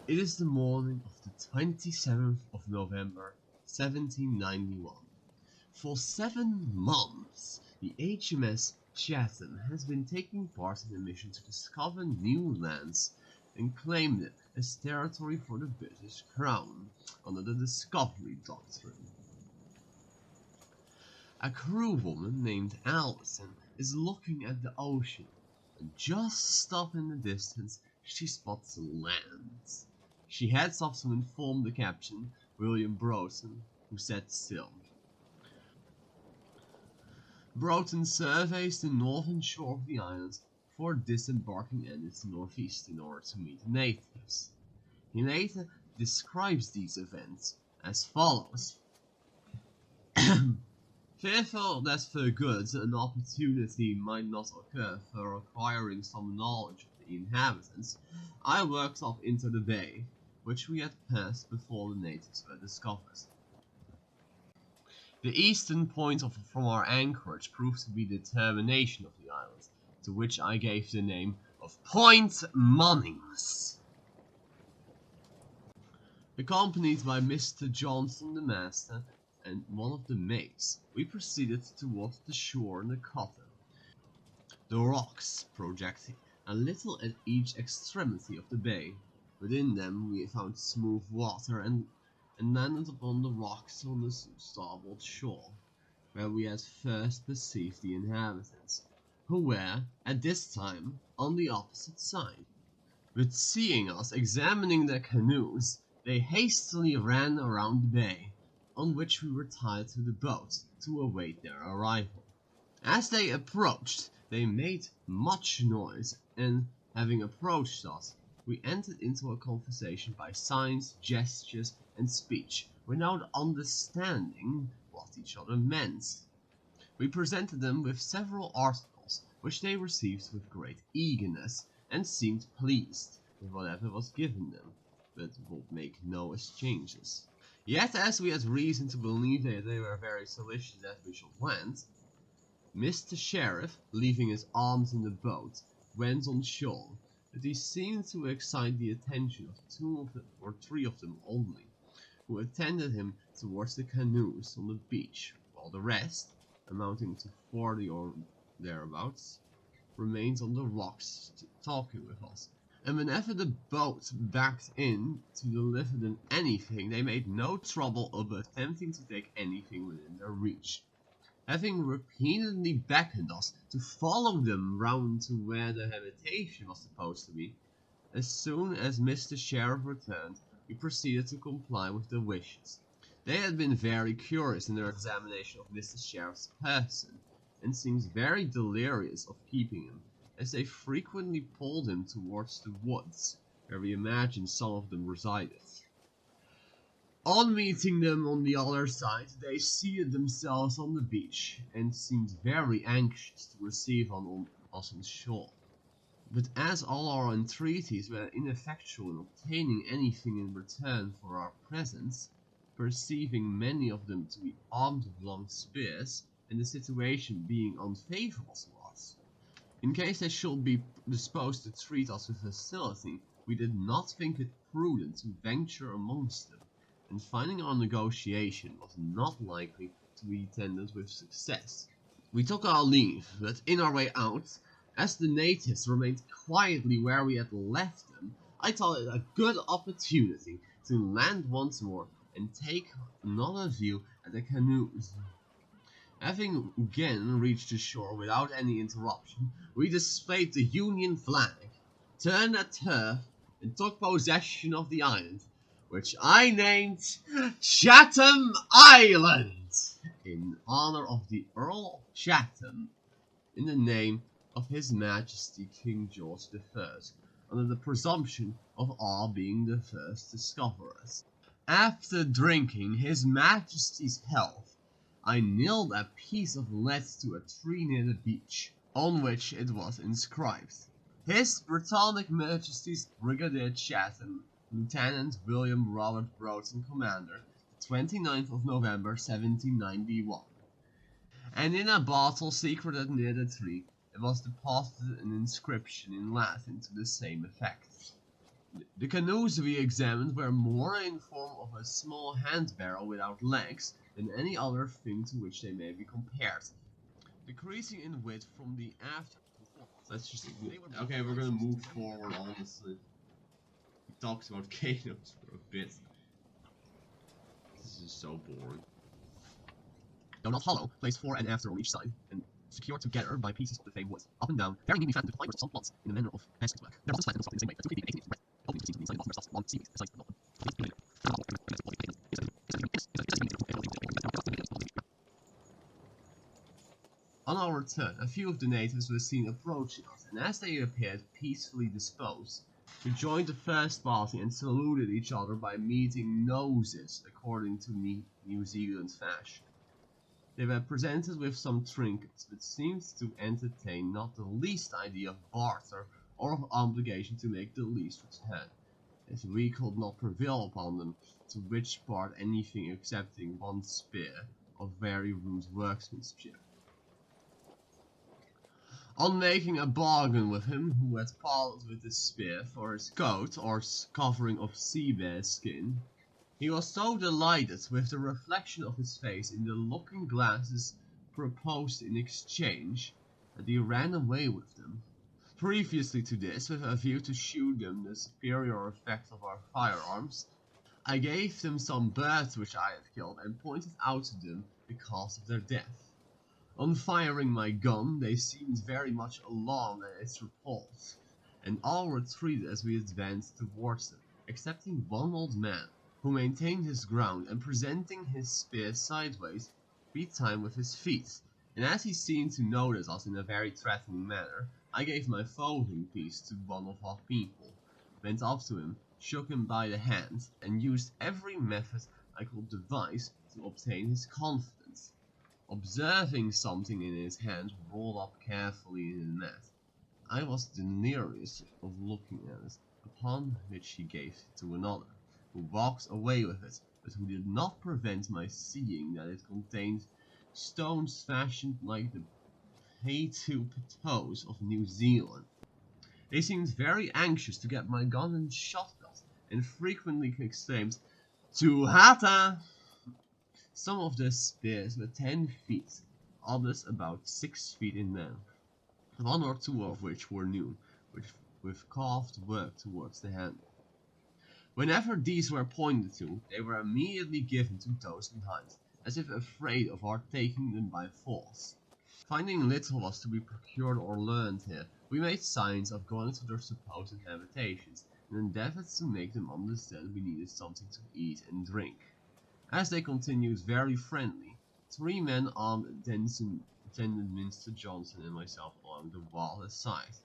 It is the morning of the 27th of November, 1791. For 7 months, the HMS Chatham has been taking part in a mission to discover new lands and claim them as territory for the British Crown under the Discovery Doctrine. A crewwoman named Alison is looking at the ocean, and just up in the distance she spots land. She heads off to inform the captain, William Broughton, who sets sail. Broughton surveys the northern shore of the island before disembarking at its northeast in order to meet the natives. He later describes these events as follows. Fearful that for good an opportunity might not occur for acquiring some knowledge of the inhabitants, I worked off into the bay, which we had passed before the natives were discovered. The eastern point from our anchorage proved to be the termination of the island, to which I gave the name of Point Munnings. Accompanied by Mr. Johnson the master and one of the mates, we proceeded towards the shore in the Chatham. The rocks projecting a little at each extremity of the bay. Within them we found smooth water and landed upon the rocks on the starboard shore, where we had first perceived the inhabitants, who were, at this time, on the opposite side. But seeing us examining their canoes, they hastily ran around the bay, on which we were tied to the boat to await their arrival. As they approached, they made much noise, and having approached us, we entered into a conversation by signs, gestures, and speech, without understanding what each other meant. We presented them with several articles, which they received with great eagerness, and seemed pleased with whatever was given them, but would make no exchanges. Yet, as we had reason to believe that they were very solicitous that we should land, Mr. Sheriff, leaving his arms in the boat, went on shore, but he seemed to excite the attention of 2 of them, or 3 of them only, who attended him towards the canoes on the beach, while the rest, amounting to 40 or thereabouts, remained on the rocks talking with us. And whenever the boat backed in to deliver them anything, they made no trouble of attempting to take anything within their reach, having repeatedly beckoned us to follow them round to where the habitation was supposed to be. As soon as Mr. Sheriff returned, we proceeded to comply with their wishes. They had been very curious in their examination of Mr. Sheriff's person, and seemed very delirious of keeping him, as they frequently pulled him towards the woods, where we imagined some of them resided. On meeting them on the other side, they seated themselves on the beach, and seemed very anxious to receive us on shore. But as all our entreaties were ineffectual in obtaining anything in return for our presence, perceiving many of them to be armed with long spears, and the situation being unfavourable to us, in case they should be disposed to treat us with hostility, we did not think it prudent to venture amongst them, and finding our negotiation was not likely to be attended with success, we took our leave, but in our way out, as the natives remained quietly where we had left them, I thought it a good opportunity to land once more and take another view at the canoes. Having again reached the shore without any interruption, we displayed the Union flag, turned at turf, and took possession of the island, which I named Chatham Island, in honor of the Earl of Chatham, in the name of His Majesty King George I, under the presumption of our being the first discoverers. After drinking His Majesty's health, I nailed a piece of lead to a tree near the beach, on which it was inscribed, His Britannic Majesty's Brigadier Chatham, Lieutenant William Robert Broughton, Commander, the 29th of November, 1791. And in a bottle secreted near the tree, it was deposited an inscription in Latin to the same effect. The canoes we examined were more in form of a small hand barrel without legs than any other thing to which they may be compared, decreasing in width from the aft to foremost. Let's just okay. We're gonna move forward. Honestly, we talked about canoes for a bit. This is so boring. Though not hollow, placed fore and after on each side, and secured together by pieces of the same wood, up and down, very neatly flattened with fibers of some plants in the manner of baskets work. Their bottoms flattened and soft in the same way, but 2 feet 18 inches breadth, opening to the inside of their soft, long seaweeds, besides the bottom. On our return, a few of the natives were seen approaching us, and as they appeared peacefully disposed, we joined the first party and saluted each other by meeting noses, according to New Zealand fashion. They were presented with some trinkets, but seemed to entertain not the least idea of barter or of obligation to make the least return, as we could not prevail upon them to which part anything excepting one spear of very rude workmanship. On making a bargain with him who had parted with the spear for his coat or covering of sea bear skin, he was so delighted with the reflection of his face in the looking glasses proposed in exchange, that he ran away with them. Previously to this, with a view to shew them the superior effect of our firearms, I gave them some birds which I had killed, and pointed out to them the cause of their death. On firing my gun, they seemed very much alarmed at its report, and all retreated as we advanced towards them, excepting one old man, who maintained his ground, and presenting his spear sideways, beat time with his feet, and as he seemed to notice us in a very threatening manner, I gave my fowling piece to one of our people, went up to him, shook him by the hand, and used every method I could devise to obtain his confidence. Observing something in his hand rolled up carefully in a net, I was desirous of looking at it, upon which he gave it to another, who walked away with it, but who did not prevent my seeing that it contained stones fashioned like the Patu toes of New Zealand. They seemed very anxious to get my gun and shotgun, and frequently exclaimed, "Tuhata!" Some of the spears were 10 feet, others about 6 feet in length, one or two of which were new, with carved work towards the handle. Whenever these were pointed to, they were immediately given to those behind, as if afraid of our taking them by force. Finding little was to be procured or learned here, we made signs of going to their supposed habitations, and endeavored to make them understand we needed something to eat and drink. As they continued very friendly, 3 men armed attended Mr. Johnson and myself along the wall aside,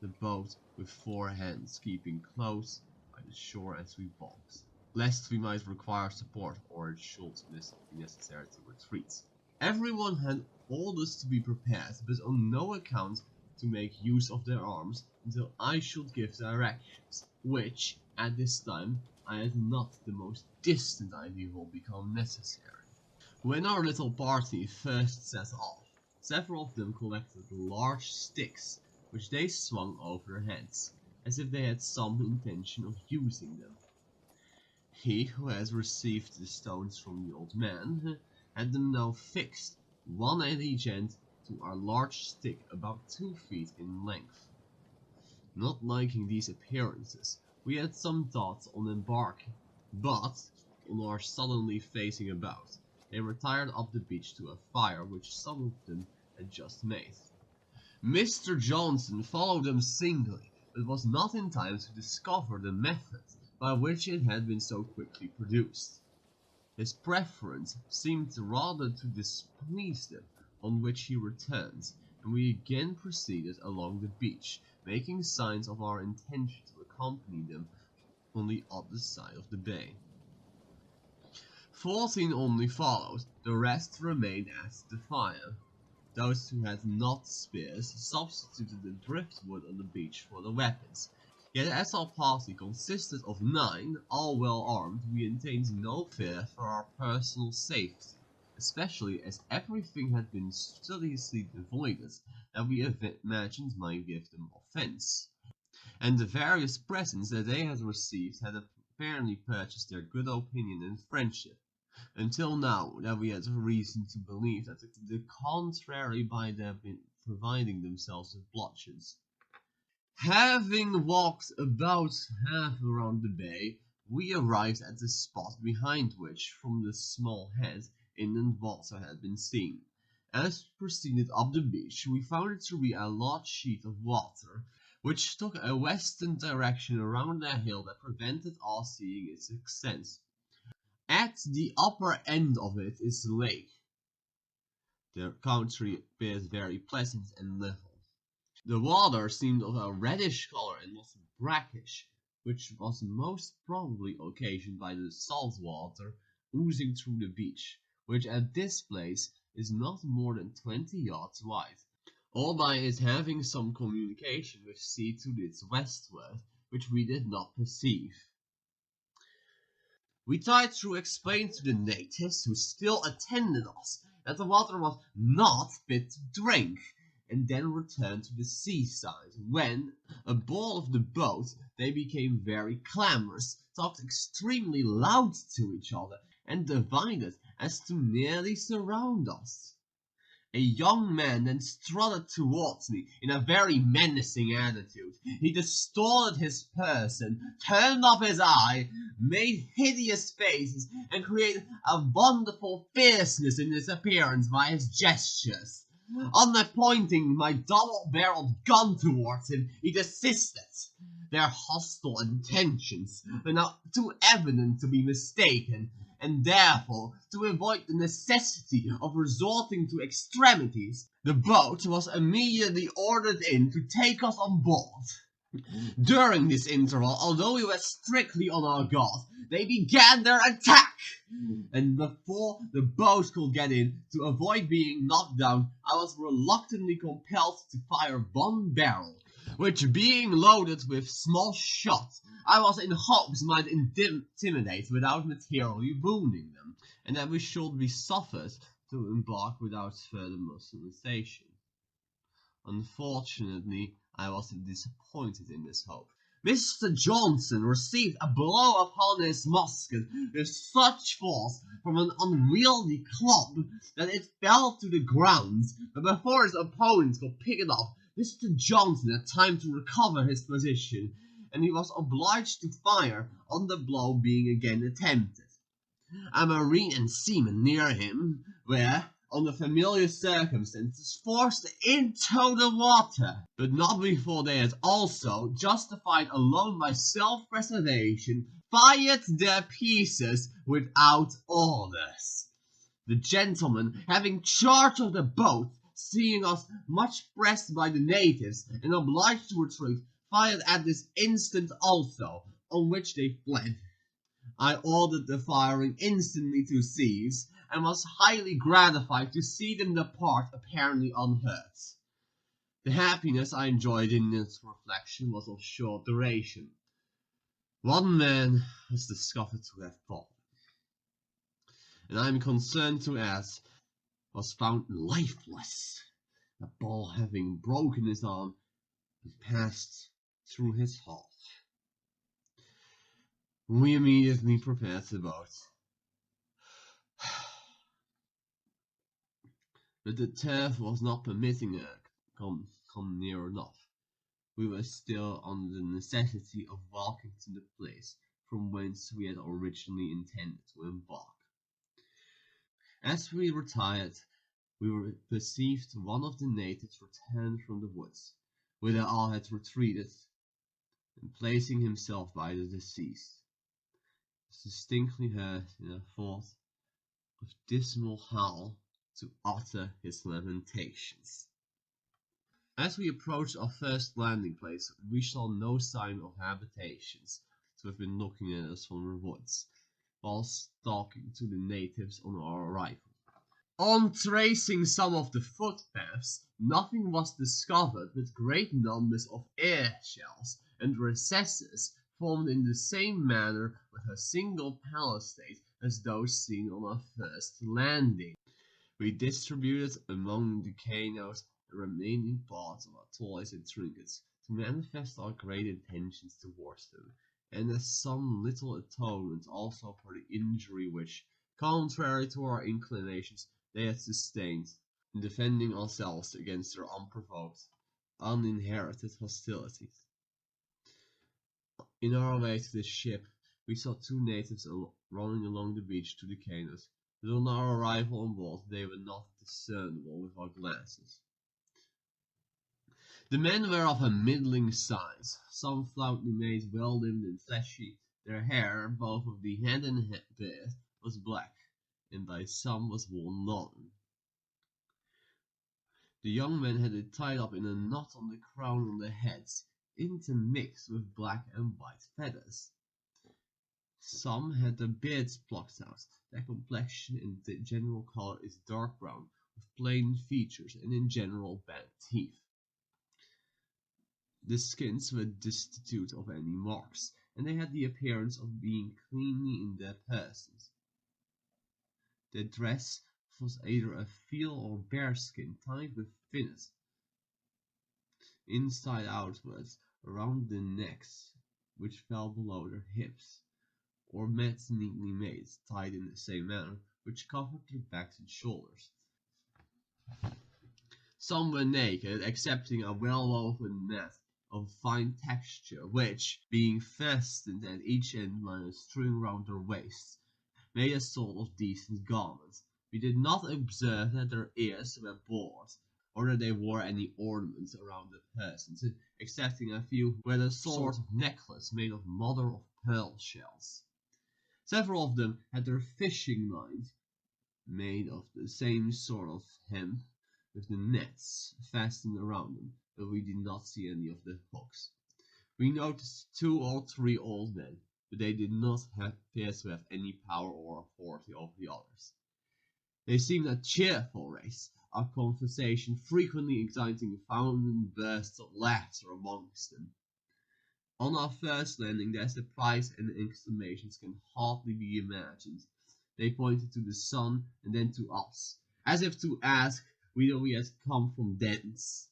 the boat with 4 hands keeping close by the shore as we walked, lest we might require support or it should be necessary to retreat. Everyone had orders to be prepared, but on no account to make use of their arms until I should give directions, which, at this time, I had not the most distant idea will become necessary. When our little party first set off, several of them collected large sticks, which they swung over their heads, as if they had some intention of using them. He who had received the stones from the old man had them now fixed, one at each end, to our large stick about 2 feet in length. Not liking these appearances, we had some thoughts on embarking, but, on our suddenly facing about, they retired up the beach to a fire which some of them had just made. Mr. Johnson followed them singly, but was not in time to discover the method by which it had been so quickly produced. His preference seemed rather to displease them, on which he returned, and we again proceeded along the beach, making signs of our intention to accompany them on the other side of the bay. 14 only followed, the rest remained at the fire. Those who had not spears substituted the driftwood on the beach for the weapons. Yet as our party consisted of 9, all well armed, we entertained no fear for our personal safety, especially as everything had been studiously avoided that we imagined might give them offence. and the various presents that they had received had apparently purchased their good opinion and friendship, until now that we had reason to believe that the contrary by them providing themselves with blotches. Having walked about half around the bay, we arrived at the spot behind which, from the small head, inland water had been seen. As we proceeded up the beach, we found it to be a large sheet of water, which took a western direction around a hill that prevented our seeing its extent. At the upper end of it is the lake. The country appears very pleasant and level. The water seemed of a reddish color and was brackish, which was most probably occasioned by the salt water oozing through the beach, which at this place is not more than 20 yards wide, albeit it having some communication with sea to its westward, which we did not perceive. We tried to explain to the natives who still attended us that the water was not fit to drink, and then returned to the seaside, when, aboard of the boat, they became very clamorous, talked extremely loud to each other, and divided as to nearly surround us. A young man then strutted towards me in a very menacing attitude. He distorted his person, turned up his eye, made hideous faces, and created a wonderful fierceness in his appearance by his gestures. On my pointing my double-barreled gun towards him, he desisted. Their hostile intentions were now too evident to be mistaken, and therefore, to avoid the necessity of resorting to extremities, the boat was immediately ordered in to take us on board. During this interval, although we were strictly on our guard, they began their attack, and before the boat could get in, to avoid being knocked down, I was reluctantly compelled to fire one barrel, which being loaded with small shot, I was in hopes might intimidate without materially wounding them, and that we should be suffered to embark without further molestation. Unfortunately, I was disappointed in this hope. Mr. Johnson received a blow upon his musket with such force from an unwieldy club that it fell to the ground, but before his opponent could pick it up, Mr. Johnson had time to recover his position, and he was obliged to fire on the blow being again attempted. A marine and seaman near him were, under familiar circumstances, forced into the water, but not before they had also, justified alone by self-preservation, fired their pieces without orders. The gentleman, having charge of the boat, seeing us much pressed by the natives and obliged to retreat, fired at this instant also, on which they fled. I ordered the firing instantly to cease, and was highly gratified to see them depart apparently unhurt. The happiness I enjoyed in this reflection was of short duration. One man was discovered to have fallen, and I am concerned to add, was found lifeless, a ball having broken his arm and passed through his heart. We immediately prepared the boat. But the turf was not permitting her come near enough. We were still under the necessity of walking to the place from whence we had originally intended to embark. As we retired, we perceived one of the natives return from the woods, whither all had retreated, and placing himself by the deceased, was distinctly heard in a fourth of dismal howl to utter his lamentations. As we approached our first landing place, we saw no sign of habitations to have been looking at us from the woods, whilst talking to the natives on our arrival. On tracing some of the footpaths, nothing was discovered but great numbers of air shells and recesses formed in the same manner with a single palisade as those seen on our first landing. We distributed among the canoes the remaining parts of our toys and trinkets to manifest our great intentions towards them, and as some little atonement also for the injury which, contrary to our inclinations, they had sustained in defending ourselves against their unprovoked, uninherited hostilities. In our way to the ship, we saw two natives running along the beach to the canoes, but on our arrival on board they were not discernible with our glasses. The men were of a middling size, some stoutly made, well-limbed and fleshy. Their hair, both of the head and beard, was black, and by some was worn long. The young men had it tied up in a knot on the crown of their heads, intermixed with black and white feathers. Some had their beards plucked out. Their complexion and the general color is dark brown, with plain features and in general bad teeth. The skins were destitute of any marks, and they had the appearance of being cleanly in their persons. Their dress was either a seal or bearskin tied with finet, inside outwards, around the necks, which fell below their hips, or mats neatly made, tied in the same manner, which covered their backs and shoulders. Some were naked, excepting a well-woven mat of fine texture, which, being fastened at each end by a string round their waists, made a sort of decent garment. We did not observe that their ears were bored, or that they wore any ornaments around their persons, excepting a few who had a sort of necklace made of mother of pearl shells. Several of them had their fishing lines made of the same sort of hemp, with the nets fastened around them, but we did not see any of the hooks. We noticed 2 or 3 old men, but they did not appear to have any power or authority over the others. They seemed a cheerful race, our conversation frequently exciting fountain bursts of laughter amongst them. On our first landing, their surprise and exclamations can hardly be imagined. They pointed to the sun and then to us, as if to ask whether we had come from thence.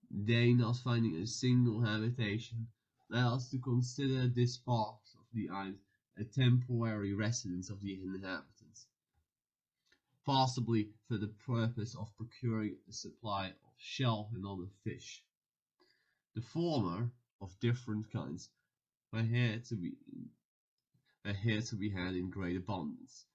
They not finding a single habitation, led us to consider this part of the island a temporary residence of the inhabitants, possibly for the purpose of procuring a supply of shell and other fish. The former, of different kinds, were here to be had in great abundance.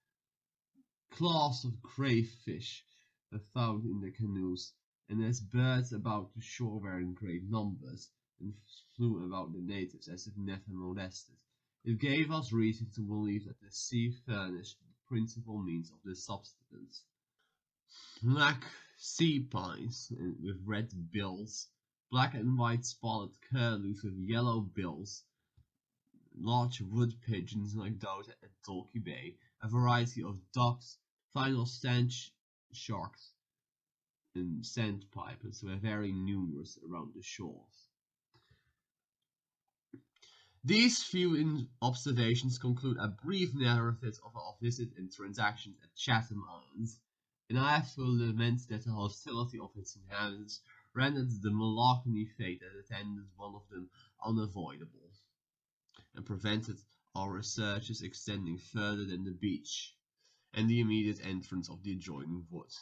Claws of crayfish were found in the canoes, and as birds about the shore were in great numbers, and flew about the natives as if never molested, it gave us reason to believe that the sea furnished the principal means of their subsistence. Black sea pines with red bills, black and white spotted curlews with yellow bills, large wood pigeons like those at Torquay Bay, a variety of ducks, final sand sharks, and sandpipers were very numerous around the shores. These few observations conclude a brief narrative of our visit and transactions at Chatham Islands, and I have to lament that the hostility of its inhabitants rendered the melancholy fate that attended one of them unavoidable, and prevented our researches extending further than the beach and the immediate entrance of the adjoining wood.